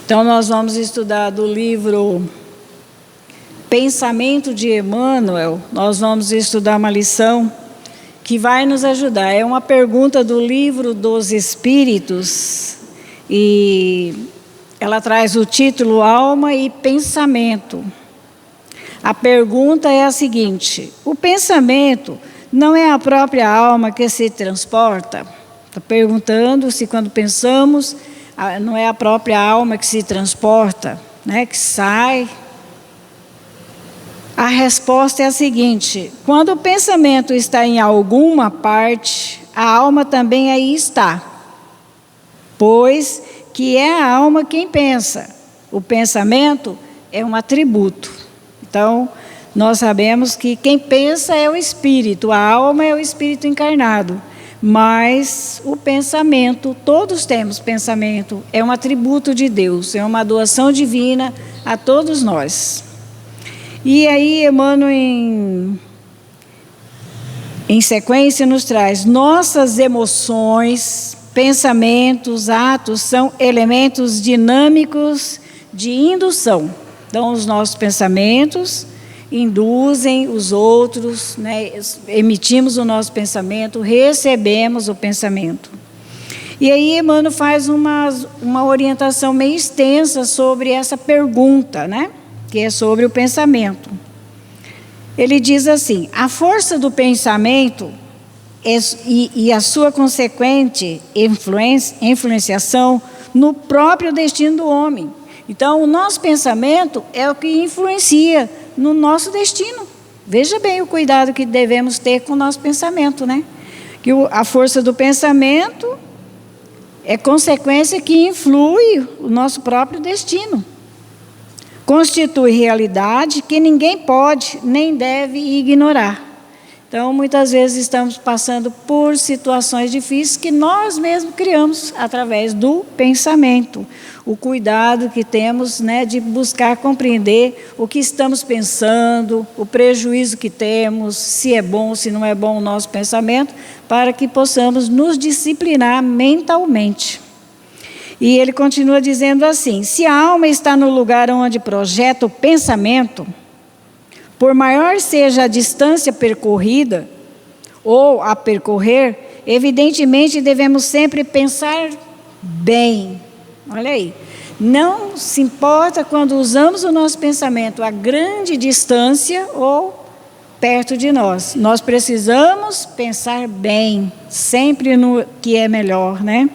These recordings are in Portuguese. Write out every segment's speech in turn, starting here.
Então, nós vamos estudar do livro Pensamento de Emmanuel. Nós vamos estudar uma lição que vai nos ajudar. É uma pergunta do Livro dos Espíritos e ela traz o título Alma e Pensamento. A pergunta é a seguinte: o pensamento não é a própria alma que se transporta? Está perguntando se quando pensamos, não é a própria alma que se transporta, né, que sai. A resposta é a seguinte: quando o pensamento está em alguma parte, a alma também aí está, pois que é a alma quem pensa. O pensamento é um atributo. Então, nós sabemos que quem pensa é o espírito, a alma é o espírito encarnado. Mas o pensamento, todos temos pensamento, é um atributo de Deus, é uma doação divina a todos nós. E aí, Emmanuel, em sequência, nos traz: nossas emoções, pensamentos, atos são elementos dinâmicos de indução. Então, os nossos pensamentos induzem os outros, né? Emitimos o nosso pensamento, recebemos o pensamento. E aí Emmanuel faz uma orientação meio extensa sobre essa pergunta, né? Que é sobre o pensamento. Ele diz assim: a força do pensamento e a sua consequente influenciação no próprio destino do homem. Então, o nosso pensamento é o que influencia no nosso destino. Veja bem o cuidado que devemos ter com o nosso pensamento, né? Que a força do pensamento é consequência que influi o nosso próprio destino. Constitui realidade que ninguém pode nem deve ignorar. Então, muitas vezes estamos passando por situações difíceis que nós mesmos criamos através do pensamento. O cuidado que temos, né, de buscar compreender o que estamos pensando, o prejuízo que temos, se é bom, se não é bom o nosso pensamento, para que possamos nos disciplinar mentalmente. E ele continua dizendo assim: se a alma está no lugar onde projeta o pensamento, por maior seja a distância percorrida ou a percorrer, evidentemente devemos sempre pensar bem. Olha aí, não se importa quando usamos o nosso pensamento a grande distância ou perto de nós. Nós precisamos pensar bem, sempre no que é melhor, né?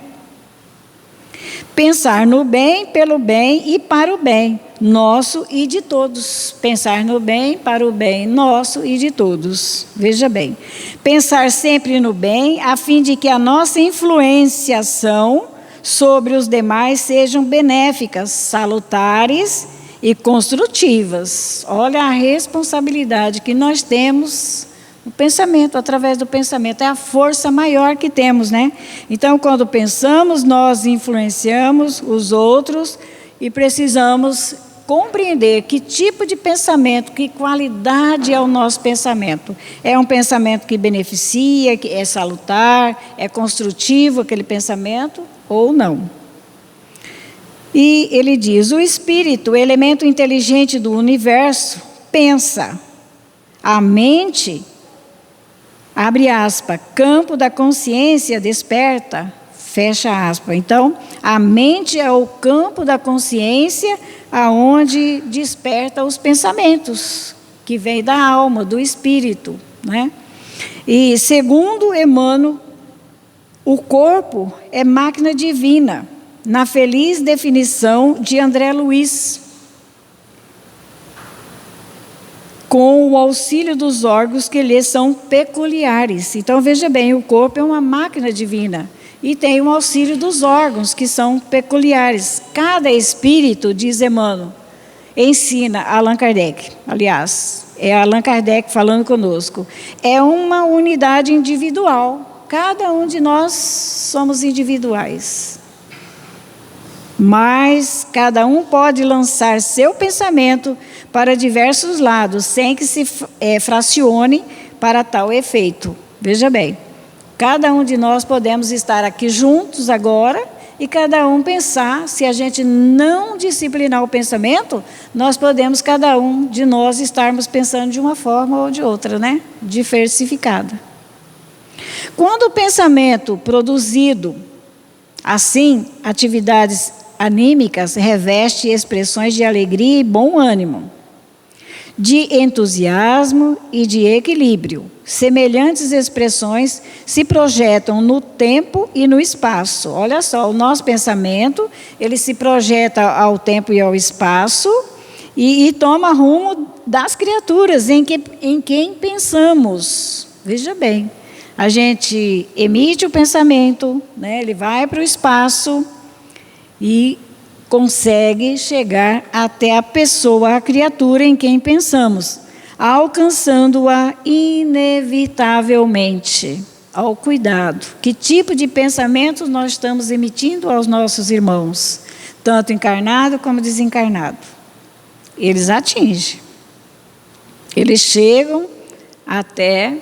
Pensar no bem, pelo bem e para o bem nosso e de todos. Pensar no bem, para o bem nosso e de todos. Veja bem, pensar sempre no bem, a fim de que a nossa influenciação sobre os demais sejam benéficas, salutares e construtivas. Olha a responsabilidade que nós temos no pensamento, através do pensamento. É a força maior que temos, né? Então, quando pensamos, nós influenciamos os outros e precisamos compreender que tipo de pensamento, que qualidade é o nosso pensamento. É um pensamento que beneficia, que é salutar, é construtivo aquele pensamento ou não. E ele diz: o espírito, o elemento inteligente do universo, pensa. A mente, abre aspas, campo da consciência desperta, fecha aspas. Então, a mente é o campo da consciência aonde desperta os pensamentos, que vem da alma, do espírito, né? E segundo Emmanuel, o corpo é máquina divina, na feliz definição de André Luiz, com o auxílio dos órgãos que lhe são peculiares. Então, veja bem, o corpo é uma máquina divina e tem o auxílio dos órgãos que são peculiares. Cada espírito, diz Emmanuel, ensina Allan Kardec, aliás, é Allan Kardec falando conosco, é uma unidade individual. Cada um de nós somos individuais. Mas cada um pode lançar seu pensamento para diversos lados, sem que se fracione para tal efeito. Veja bem, cada um de nós podemos estar aqui juntos agora e cada um pensar. Se a gente não disciplinar o pensamento, nós podemos, cada um de nós, estarmos pensando de uma forma ou de outra, né? Diversificada. Quando o pensamento produzido, assim, atividades anímicas, reveste expressões de alegria e bom ânimo, de entusiasmo e de equilíbrio. Semelhantes expressões se projetam no tempo e no espaço. Olha só, o nosso pensamento, ele se projeta ao tempo e ao espaço e toma rumo das criaturas em quem pensamos. Veja bem, a gente emite o pensamento, né, ele vai para o espaço e consegue chegar até a pessoa, a criatura em quem pensamos, alcançando-a inevitavelmente. Ao cuidado. Que tipo de pensamentos nós estamos emitindo aos nossos irmãos, tanto encarnado como desencarnado? Eles atingem. Eles chegam até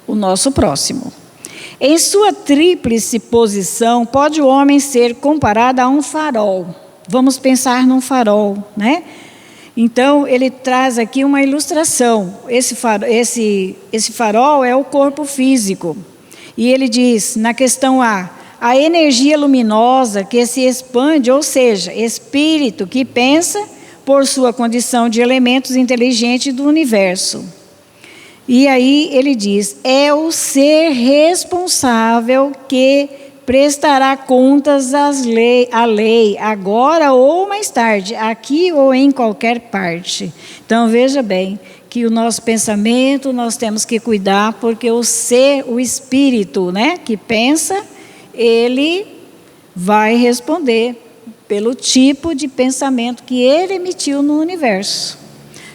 o nosso próximo. Em sua tríplice posição, pode o homem ser comparado a um farol. Vamos pensar num farol, né? Então, ele traz aqui uma ilustração. Esse farol é o corpo físico. E ele diz, na questão A, a energia luminosa que se expande, ou seja, espírito que pensa por sua condição de elementos inteligentes do universo. E aí ele diz, é o ser responsável que prestará contas à lei, agora ou mais tarde, aqui ou em qualquer parte. Então, veja bem, que o nosso pensamento nós temos que cuidar, porque o espírito, né, que pensa, ele vai responder pelo tipo de pensamento que ele emitiu no universo.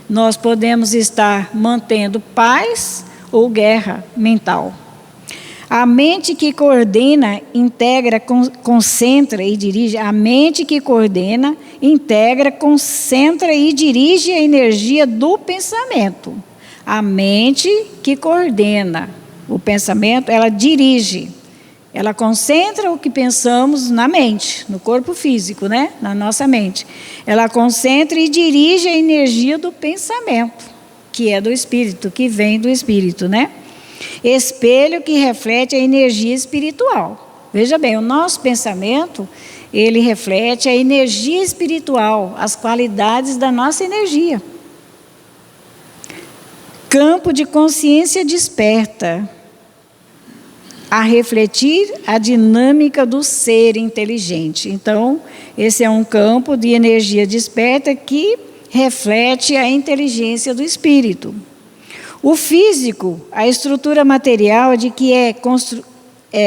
Nós podemos estar mantendo paz ou guerra mental. A mente que coordena, integra, concentra e dirige. A mente que coordena, integra, concentra e dirige a energia do pensamento. A mente que coordena o pensamento, ela dirige. Ela concentra o que pensamos na mente, no corpo físico, né? Na nossa mente. Ela concentra e dirige a energia do pensamento, que é do espírito, que vem do espírito, né? Espelho que reflete a energia espiritual. Veja bem, o nosso pensamento, ele reflete a energia espiritual, as qualidades da nossa energia. Campo de consciência desperta, a refletir a dinâmica do ser inteligente. Então, esse é um campo de energia desperta que reflete a inteligência do espírito. O físico, a estrutura material de que é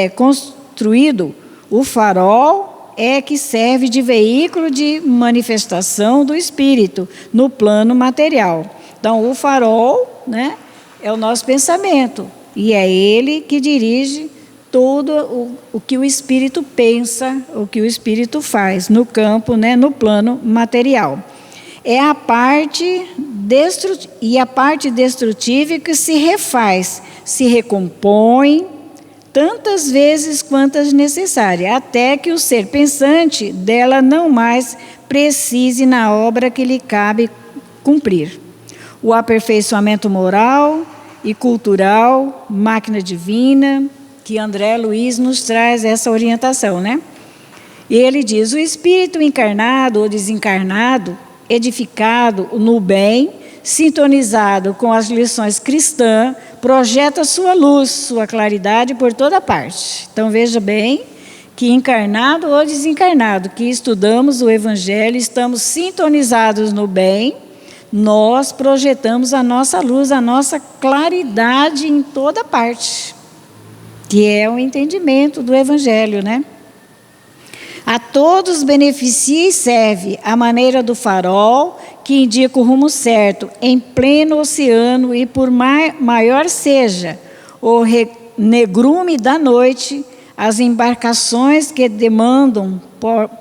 construído o farol, é que serve de veículo de manifestação do espírito no plano material. Então, o farol, né, é o nosso pensamento, e é ele que dirige tudo o que o espírito pensa, o que o espírito faz no campo, né, no plano material. É a parte destrutiva que se refaz, se recompõe tantas vezes quantas necessárias, até que o ser pensante dela não mais precise na obra que lhe cabe cumprir. O aperfeiçoamento moral e cultural, máquina divina, que André Luiz nos traz essa orientação, né? E ele diz, o espírito encarnado ou desencarnado, edificado no bem, sintonizado com as lições cristãs, projeta sua luz, sua claridade por toda parte. Então veja bem que encarnado ou desencarnado, que estudamos o Evangelho, estamos sintonizados no bem, nós projetamos a nossa luz, a nossa claridade em toda parte, que é o entendimento do Evangelho, né? A todos beneficia e serve a maneira do farol que indica o rumo certo em pleno oceano, e por maior seja o negrume da noite, as embarcações que demandam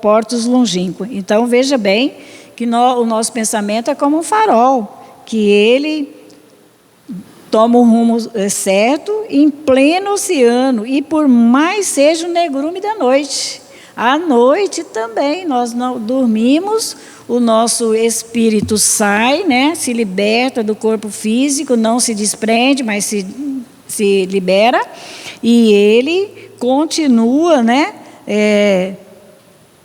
portos longínquos. Então veja bem que o nosso pensamento é como um farol, que ele toma o rumo certo em pleno oceano, e por mais seja o negrume da noite, À noite também, nós não dormimos, o nosso espírito sai, né? Se liberta do corpo físico, não se desprende, mas se libera, e ele continua, né?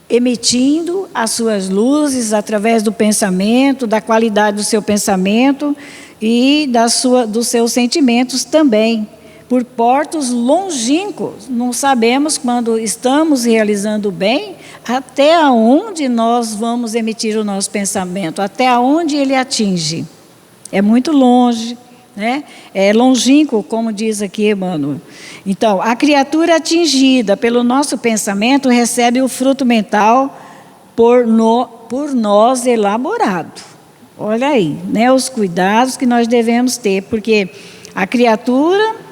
Emitindo as suas luzes através do pensamento, da qualidade do seu pensamento e dos seus sentimentos também, por portos longínquos. Não sabemos, quando estamos realizando o bem, até onde nós vamos emitir o nosso pensamento, até onde ele atinge. É muito longe, né? É longínquo, como diz aqui Emmanuel. Então, a criatura atingida pelo nosso pensamento recebe o fruto mental por nós elaborado. Olha aí, né, os cuidados que nós devemos ter, porque a criatura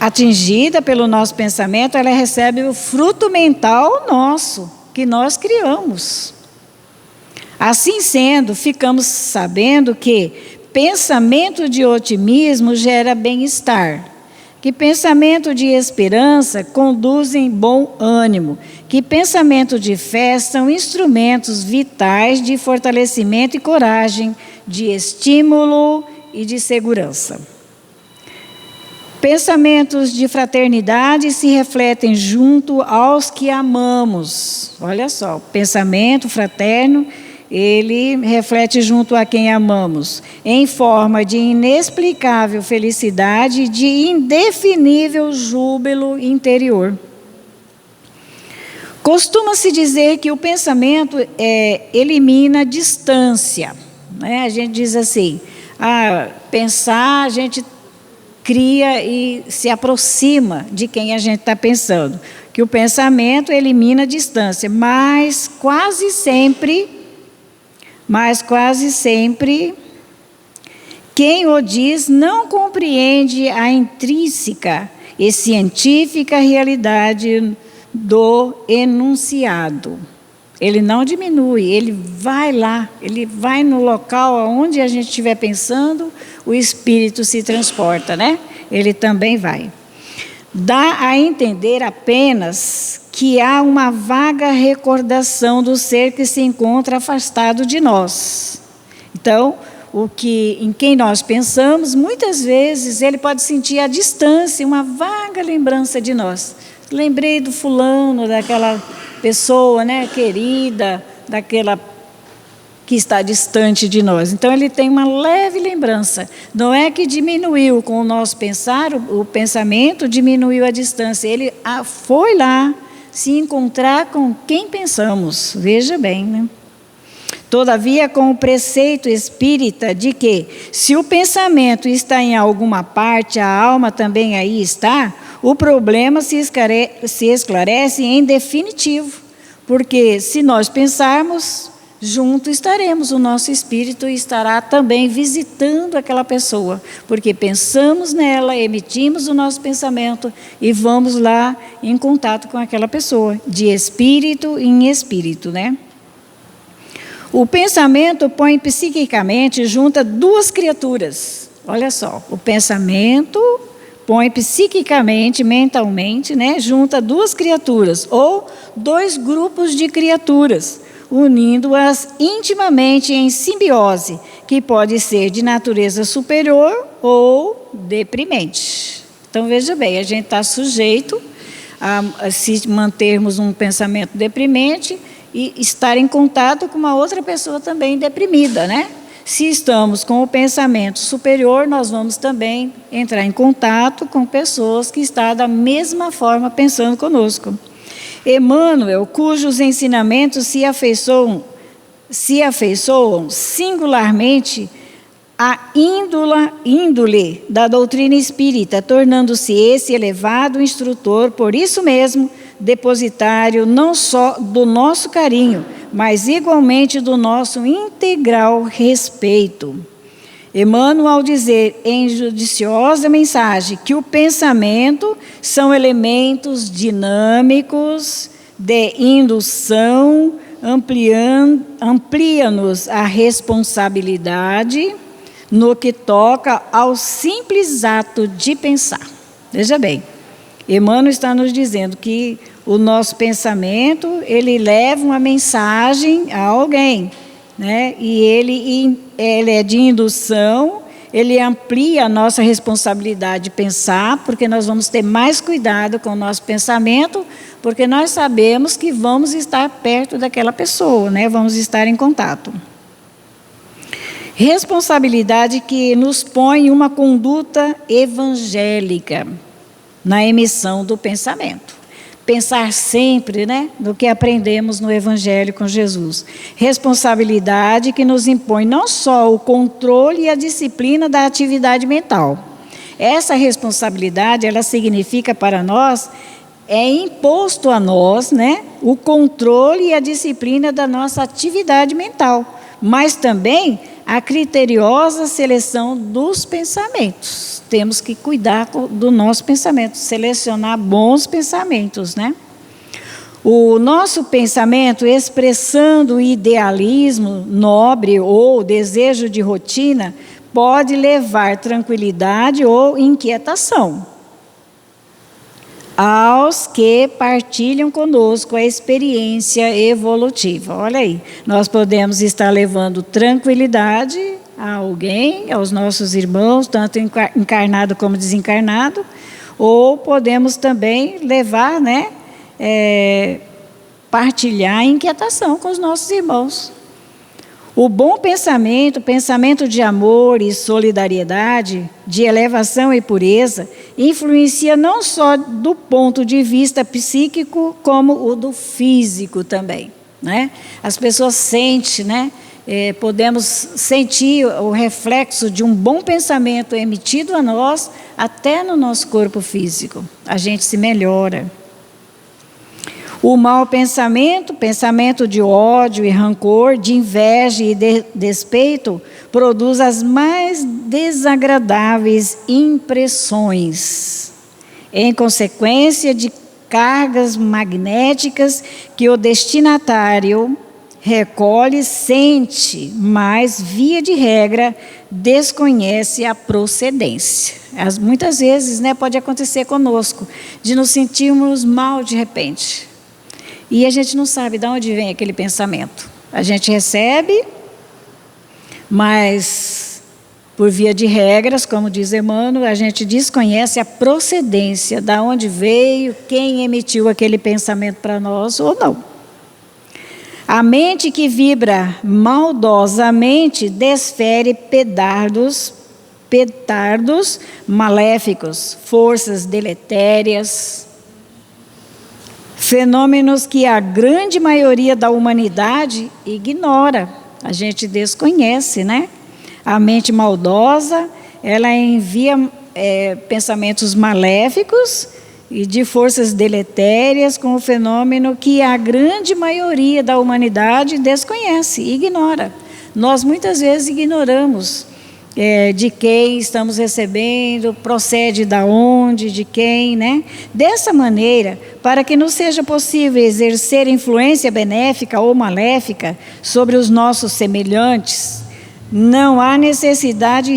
atingida pelo nosso pensamento, ela recebe o fruto mental nosso, que nós criamos. Assim sendo, ficamos sabendo que pensamento de otimismo gera bem-estar, que pensamento de esperança conduzem bom ânimo, que pensamento de fé são instrumentos vitais de fortalecimento e coragem, de estímulo e de segurança. Pensamentos de fraternidade se refletem junto aos que amamos. Olha só, o pensamento fraterno, ele reflete junto a quem amamos, em forma de inexplicável felicidade, de indefinível júbilo interior. Costuma-se dizer que o pensamento elimina a distância, né? A gente diz assim, pensar, a gente cria e se aproxima de quem a gente está pensando, que o pensamento elimina a distância, mas quase sempre, quem o diz não compreende a intrínseca e científica realidade do enunciado. Ele não diminui, ele vai lá, ele vai no local onde a gente estiver pensando, o espírito se transporta, né? Ele também vai. Dá a entender apenas que há uma vaga recordação do ser que se encontra afastado de nós. Então, em quem nós pensamos, muitas vezes ele pode sentir a distância, uma vaga lembrança de nós. Lembrei do fulano, daquela pessoa, né, querida, daquela que está distante de nós. Então, ele tem uma leve lembrança. Não é que diminuiu com o nosso pensar, o pensamento diminuiu a distância. Ele foi lá se encontrar com quem pensamos. Veja bem, né? Todavia, com o preceito espírita de que, se o pensamento está em alguma parte, a alma também aí está, o problema se esclarece em definitivo, porque se nós pensarmos, junto estaremos, o nosso espírito estará também visitando aquela pessoa, porque pensamos nela, emitimos o nosso pensamento e vamos lá em contato com aquela pessoa, de espírito em espírito, né? O pensamento põe psiquicamente junto duas criaturas. Olha só, o pensamento põe psiquicamente, mentalmente, né, junta duas criaturas, ou dois grupos de criaturas, unindo-as intimamente em simbiose, que pode ser de natureza superior ou deprimente. Então, veja bem, a gente está sujeito a se mantermos um pensamento deprimente e estar em contato com uma outra pessoa também deprimida, né? Se estamos com o pensamento superior, nós vamos também entrar em contato com pessoas que estão da mesma forma pensando conosco. Emmanuel, cujos ensinamentos se afeiçoam singularmente à índole da doutrina espírita, tornando-se esse elevado instrutor, por isso mesmo, depositário não só do nosso carinho, mas igualmente do nosso integral respeito. Emmanuel, ao dizer em judiciosa mensagem que o pensamento são elementos dinâmicos de indução, amplia-nos a responsabilidade no que toca ao simples ato de pensar. Veja bem, Emmanuel está nos dizendo que O nosso pensamento, ele leva uma mensagem a alguém, né? E ele é de indução, ele amplia a nossa responsabilidade de pensar, porque nós vamos ter mais cuidado com o nosso pensamento, porque nós sabemos que vamos estar perto daquela pessoa, né? Vamos estar em contato. Responsabilidade que nos põe uma conduta evangélica na emissão do pensamento. Pensar sempre, né, no que aprendemos no Evangelho com Jesus. Responsabilidade que nos impõe não só o controle e a disciplina da atividade mental. Essa responsabilidade, ela significa para nós, é imposto a nós, né, o controle e a disciplina da nossa atividade mental, mas também a criteriosa seleção dos pensamentos. Temos que cuidar do nosso pensamento, selecionar bons pensamentos, né? O nosso pensamento, expressando o idealismo nobre ou desejo de rotina, pode levar tranquilidade ou inquietação aos que partilham conosco a experiência evolutiva. Olha aí, nós podemos estar levando tranquilidade a alguém, aos nossos irmãos, tanto encarnado como desencarnado, ou podemos também levar, né, partilhar a inquietação com os nossos irmãos. O bom pensamento, pensamento de amor e solidariedade, de elevação e pureza, influencia não só do ponto de vista psíquico, como o do físico também, né? As pessoas sentem, né? Podemos sentir o reflexo de um bom pensamento emitido a nós, até no nosso corpo físico. A gente se melhora. O mau pensamento, pensamento de ódio e rancor, de inveja e despeito, produz as mais desagradáveis impressões, em consequência de cargas magnéticas que o destinatário recolhe, sente, mas, via de regra, desconhece a procedência. Muitas vezes, né, pode acontecer conosco, de nos sentirmos mal de repente. E a gente não sabe de onde vem aquele pensamento. A gente recebe, mas, por via de regras, como diz Emmanuel, a gente desconhece a procedência, de onde veio, quem emitiu aquele pensamento para nós ou não. A mente que vibra maldosamente desfere petardos maléficos, forças deletérias, fenômenos que a grande maioria da humanidade ignora, a gente desconhece, né? A mente maldosa, ela envia pensamentos maléficos e de forças deletérias com o fenômeno que a grande maioria da humanidade desconhece, ignora. Nós muitas vezes ignoramos de quem estamos recebendo, procede da onde, de quem, né? Dessa maneira, para que nos seja possível exercer influência benéfica ou maléfica sobre os nossos semelhantes, não há necessidade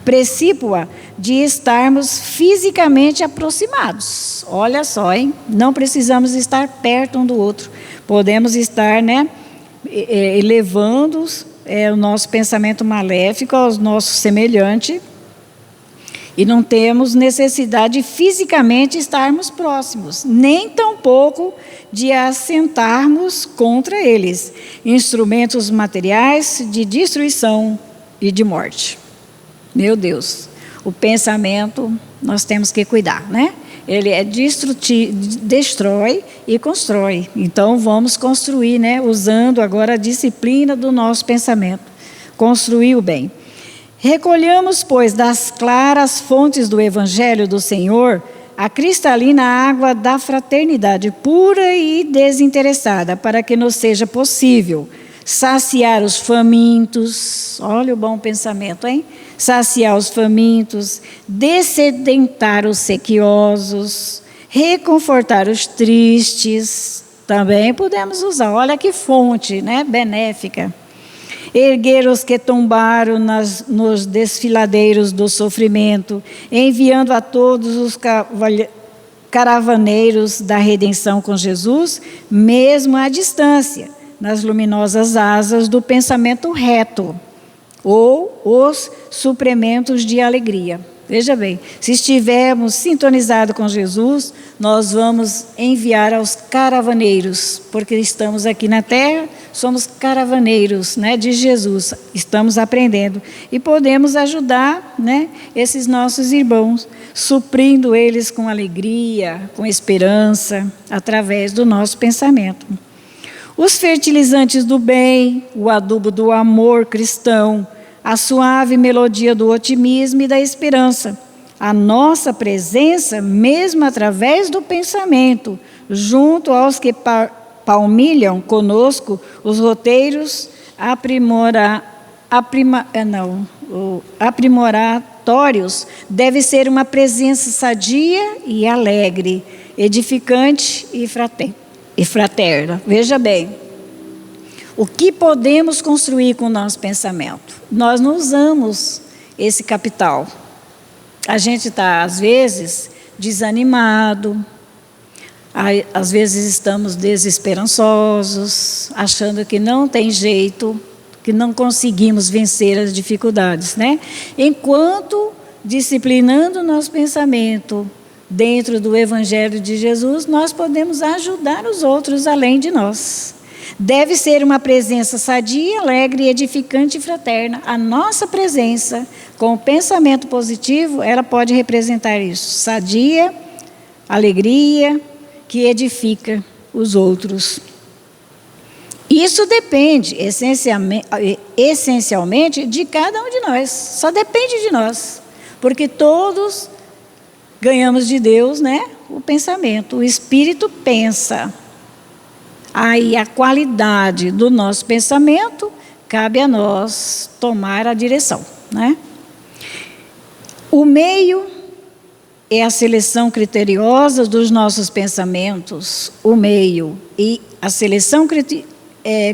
precípua de estarmos fisicamente aproximados. Olha só, hein? Não precisamos estar perto um do outro. Podemos estar, né, elevando o nosso pensamento maléfico aos nossos semelhantes e não temos necessidade de fisicamente estarmos próximos, nem tampouco de assentarmos contra eles, instrumentos materiais de destruição e de morte. Meu Deus, o pensamento nós temos que cuidar, né? Ele destrói e constrói. Então, vamos construir, né? Usando agora a disciplina do nosso pensamento. Construir o bem. Recolhamos, pois, das claras fontes do Evangelho do Senhor, a cristalina água da fraternidade, pura e desinteressada, para que nos seja possível saciar os famintos. Olha o bom pensamento, hein? Saciar os famintos, dessedentar os sequiosos, reconfortar os tristes. Também podemos usar, olha que fonte, né, benéfica. Erguer os que tombaram nos desfiladeiros do sofrimento, enviando a todos os caravaneiros da redenção com Jesus, mesmo à distância, nas luminosas asas do pensamento reto, ou os suprimentos de alegria. Veja bem, se estivermos sintonizados com Jesus, nós vamos enviar aos caravaneiros, porque estamos aqui na terra, somos caravaneiros, né, de Jesus, estamos aprendendo e podemos ajudar, né, esses nossos irmãos, suprindo eles com alegria, com esperança, através do nosso pensamento. Os fertilizantes do bem, o adubo do amor cristão, a suave melodia do otimismo e da esperança. A nossa presença, mesmo através do pensamento, junto aos que palmilham conosco os roteiros aprimoratórios, deve ser uma presença sadia e alegre, edificante e fraterna. Veja bem. O que podemos construir com o nosso pensamento? Nós não usamos esse capital. A gente está, às vezes, desanimado, às vezes estamos desesperançosos, achando que não tem jeito, que não conseguimos vencer as dificuldades, né? Enquanto disciplinando o nosso pensamento dentro do Evangelho de Jesus, nós podemos ajudar os outros além de nós. Deve ser uma presença sadia, alegre, edificante e fraterna. A nossa presença, com o pensamento positivo, ela pode representar isso. Sadia, alegria, que edifica os outros. Isso depende, essencialmente, de cada um de nós. Só depende de nós. Porque todos ganhamos de Deus, né, o pensamento. O Espírito pensa. Aí a qualidade do nosso pensamento, cabe a nós tomar a direção, né? O meio é a seleção criteriosa dos nossos pensamentos, o meio e a seleção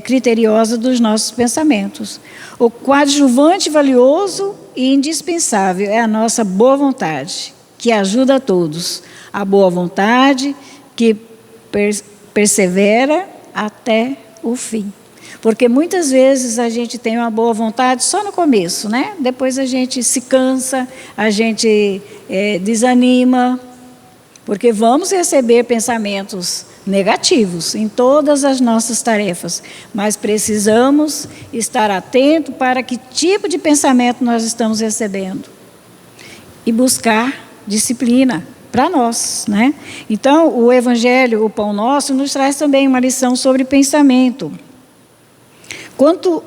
criteriosa dos nossos pensamentos. O coadjuvante valioso e indispensável é a nossa boa vontade, que ajuda a todos. A boa vontade que persevera até o fim. Porque muitas vezes a gente tem uma boa vontade só no começo, né? Depois a gente se cansa, a gente desanima, porque vamos receber pensamentos negativos em todas as nossas tarefas, mas precisamos estar atentos para que tipo de pensamento nós estamos recebendo e buscar disciplina para nós, né? Então, o Evangelho, o Pão Nosso, nos traz também uma lição sobre pensamento. Quanto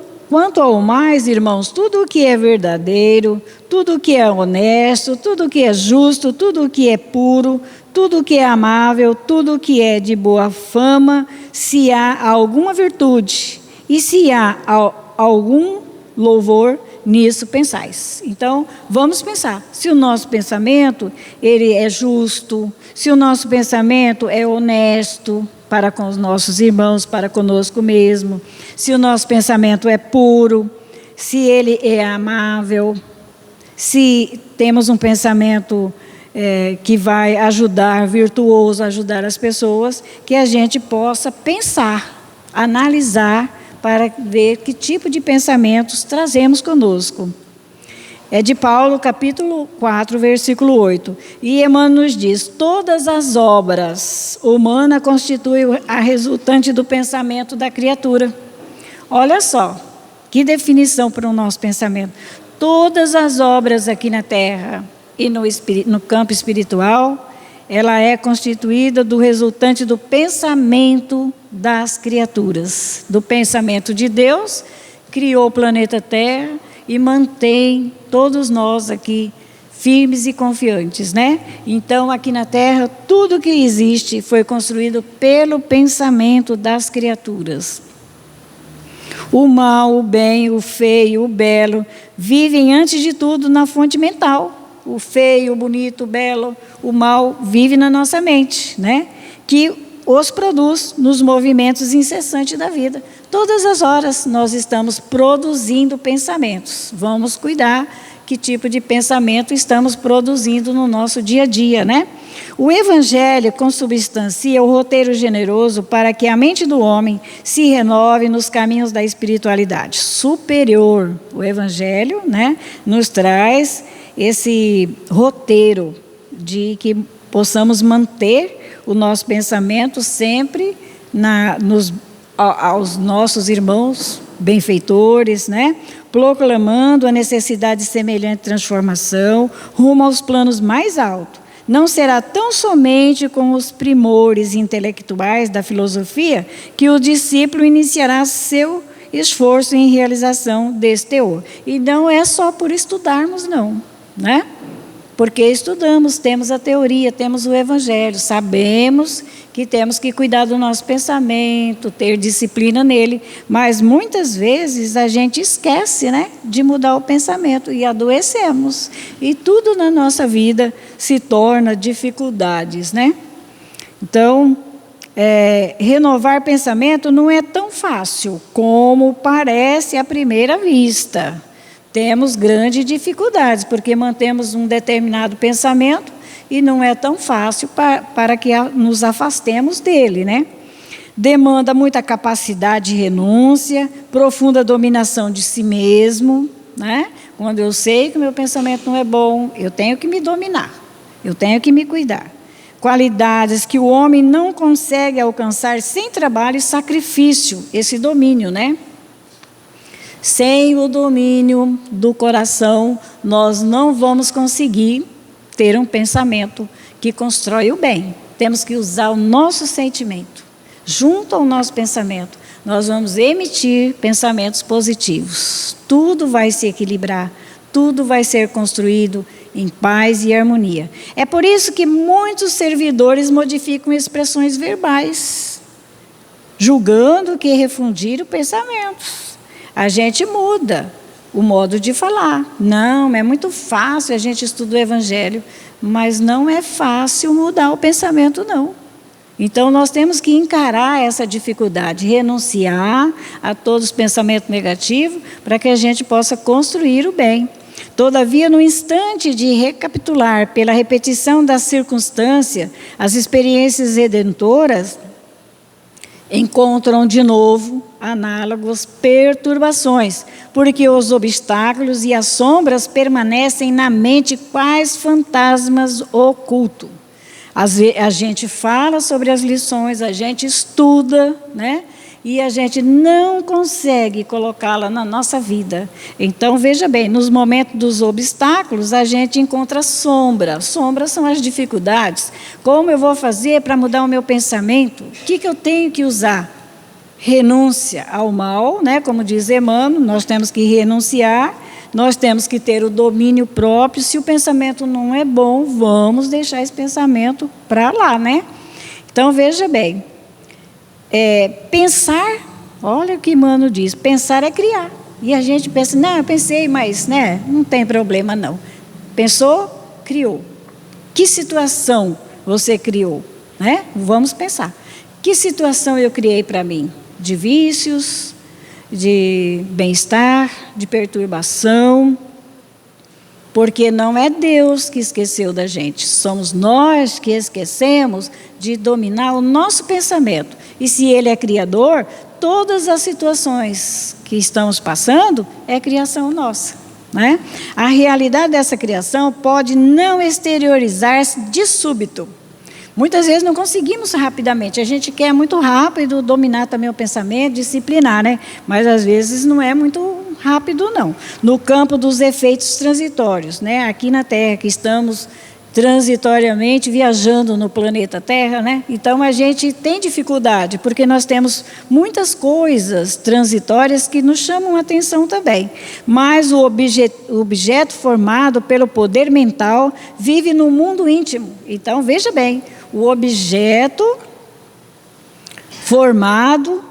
ao mais, irmãos, tudo o que é verdadeiro, tudo o que é honesto, tudo o que é justo, tudo o que é puro, tudo o que é amável, tudo o que é de boa fama, se há alguma virtude e se há algum louvor, nisso pensais. Então, vamos pensar. Se o nosso pensamento ele é justo, se o nosso pensamento é honesto para com os nossos irmãos, para conosco mesmo, se o nosso pensamento é puro, se ele é amável, se temos um pensamento que vai ajudar, virtuoso, ajudar as pessoas, que a gente possa pensar, analisar, para ver que tipo de pensamentos trazemos conosco. É de Paulo, capítulo 4, versículo 8. E Emmanuel nos diz, todas as obras humanas constituem a resultante do pensamento da criatura. Olha só, que definição para o nosso pensamento. Todas as obras aqui na terra e no campo espiritual, ela é constituída do resultante do pensamento das criaturas. Do pensamento de Deus, criou o planeta Terra e mantém todos nós aqui firmes e confiantes, né? Então, aqui na Terra, tudo que existe foi construído pelo pensamento das criaturas. O mal, o bem, o feio, o belo, vivem antes de tudo na fonte mental. O feio, o bonito, o belo, o mal vive na nossa mente, né? Que os produz nos movimentos incessantes da vida. Todas as horas nós estamos produzindo pensamentos. Vamos cuidar que tipo de pensamento estamos produzindo no nosso dia a dia, né? O Evangelho consubstancia o roteiro generoso para que a mente do homem se renove nos caminhos da espiritualidade superior. O Evangelho, né, nos traz esse roteiro de que possamos manter o nosso pensamento sempre aos nossos irmãos benfeitores, né? Proclamando a necessidade de semelhante transformação rumo aos planos mais altos. Não será tão somente com os primores intelectuais da filosofia que o discípulo iniciará seu esforço em realização desse teor. E não é só por estudarmos, não, né? Porque estudamos, temos a teoria, temos o Evangelho, sabemos que temos que cuidar do nosso pensamento, ter disciplina nele, mas muitas vezes a gente esquece, né, de mudar o pensamento e adoecemos. E tudo na nossa vida se torna dificuldades, né? Então, renovar pensamento não é tão fácil como parece à primeira vista. Temos grandes dificuldades, porque mantemos um determinado pensamento e não é tão fácil para que nos afastemos dele, né? Demanda muita capacidade de renúncia, profunda dominação de si mesmo, né? Quando eu sei que o meu pensamento não é bom, eu tenho que me dominar, eu tenho que me cuidar. Qualidades que o homem não consegue alcançar sem trabalho e sacrifício, esse domínio, né? Sem o domínio do coração, nós não vamos conseguir ter um pensamento que constrói o bem. Temos que usar o nosso sentimento. Junto ao nosso pensamento, nós vamos emitir pensamentos positivos. Tudo vai se equilibrar, tudo vai ser construído em paz e harmonia. É por isso que muitos servidores modificam expressões verbais, julgando que refundiram pensamentos. A gente muda o modo de falar. Não, é muito fácil, a gente estuda o Evangelho, mas não é fácil mudar o pensamento, não. Então, nós temos que encarar essa dificuldade, renunciar a todos os pensamentos negativos, para que a gente possa construir o bem. Todavia, no instante de recapitular, pela repetição da circunstância, as experiências redentoras, encontram de novo análogos perturbações, porque os obstáculos e as sombras permanecem na mente quais fantasmas ocultos. A gente fala sobre as lições, a gente estuda, né? E a gente não consegue colocá-la na nossa vida. Então, veja bem, nos momentos dos obstáculos, a gente encontra sombra. Sombras são as dificuldades. Como eu vou fazer para mudar o meu pensamento? O que eu tenho que usar? Renúncia ao mal, né? Como diz Emmanuel, nós temos que renunciar, nós temos que ter o domínio próprio. Se o pensamento não é bom, vamos deixar esse pensamento para lá, né? Então, veja bem. Pensar, olha o que Emmanuel diz, pensar é criar. E a gente pensa, não, eu pensei, mas né, não tem problema não. Pensou, criou. Que situação você criou? Né? Vamos pensar. Que situação eu criei para mim? De vícios, de bem-estar, de perturbação. Porque não é Deus que esqueceu da gente, somos nós que esquecemos de dominar o nosso pensamento. E se Ele é Criador, todas as situações que estamos passando é criação nossa, né? A realidade dessa criação pode não exteriorizar-se de súbito. Muitas vezes não conseguimos rapidamente, a gente quer muito rápido dominar também o pensamento, disciplinar, né? Mas às vezes não é muito rápido, não. No campo dos efeitos transitórios, né? Aqui na Terra, que estamos transitoriamente viajando no planeta Terra, né? Então a gente tem dificuldade, porque nós temos muitas coisas transitórias que nos chamam a atenção também. Mas o objeto formado pelo poder mental vive no mundo íntimo. Então veja bem, o objeto formado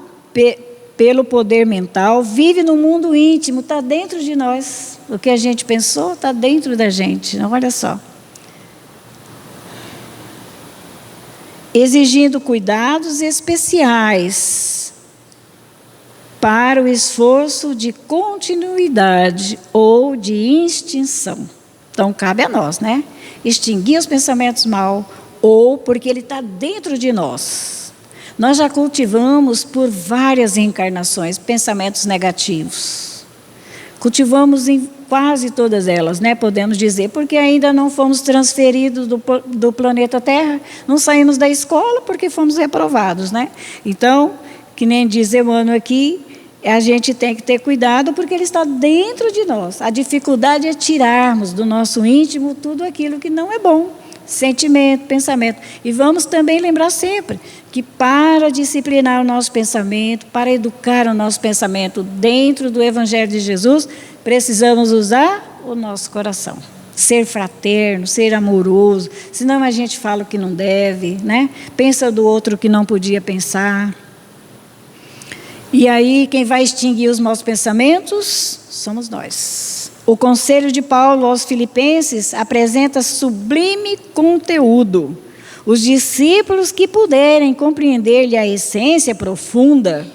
pelo poder mental vive no mundo íntimo, está dentro de nós. O que a gente pensou está dentro da gente. Olha só. Exigindo cuidados especiais para o esforço de continuidade ou de extinção. Então, cabe a nós, né? Extinguir os pensamentos maus, ou porque ele está dentro de nós. Nós já cultivamos por várias reencarnações pensamentos negativos. Cultivamos em quase todas elas, né? Podemos dizer, porque ainda não fomos transferidos do planeta Terra, não saímos da escola porque fomos reprovados, né? Então, que nem diz Emmanuel aqui, a gente tem que ter cuidado porque ele está dentro de nós. A dificuldade é tirarmos do nosso íntimo tudo aquilo que não é bom. Sentimento, pensamento. E vamos também lembrar sempre que para disciplinar o nosso pensamento, para educar o nosso pensamento dentro do Evangelho de Jesus, precisamos usar o nosso coração. Ser fraterno, ser amoroso, senão a gente fala o que não deve, né? Pensa do outro que não podia pensar. E aí, quem vai extinguir os maus pensamentos somos nós. O conselho de Paulo aos Filipenses apresenta sublime conteúdo. Os discípulos que puderem compreender-lhe a essência profunda,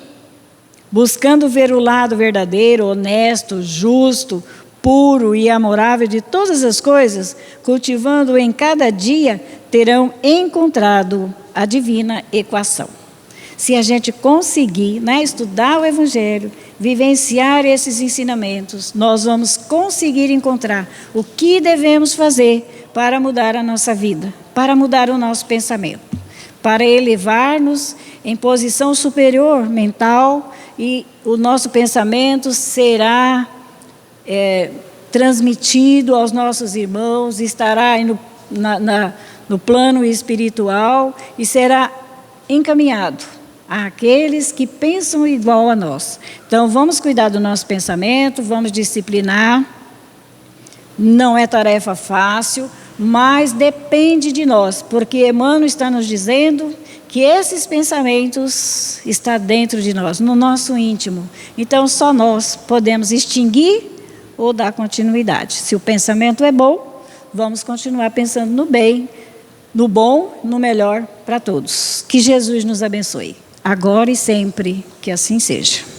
buscando ver o lado verdadeiro, honesto, justo, puro e amorável de todas as coisas, cultivando em cada dia, terão encontrado a divina equação. Se a gente conseguir, né, estudar o Evangelho, vivenciar esses ensinamentos, nós vamos conseguir encontrar o que devemos fazer para mudar a nossa vida, para mudar o nosso pensamento, para elevar-nos em posição superior mental, e o nosso pensamento será transmitido aos nossos irmãos, estará no plano espiritual e será encaminhado àqueles que pensam igual a nós. Então, vamos cuidar do nosso pensamento, vamos disciplinar. Não é tarefa fácil, mas depende de nós, porque Emmanuel está nos dizendo que esses pensamentos estão dentro de nós, no nosso íntimo. Então, só nós podemos extinguir ou dar continuidade. Se o pensamento é bom, vamos continuar pensando no bem, no bom, no melhor para todos. Que Jesus nos abençoe, agora e sempre, que assim seja.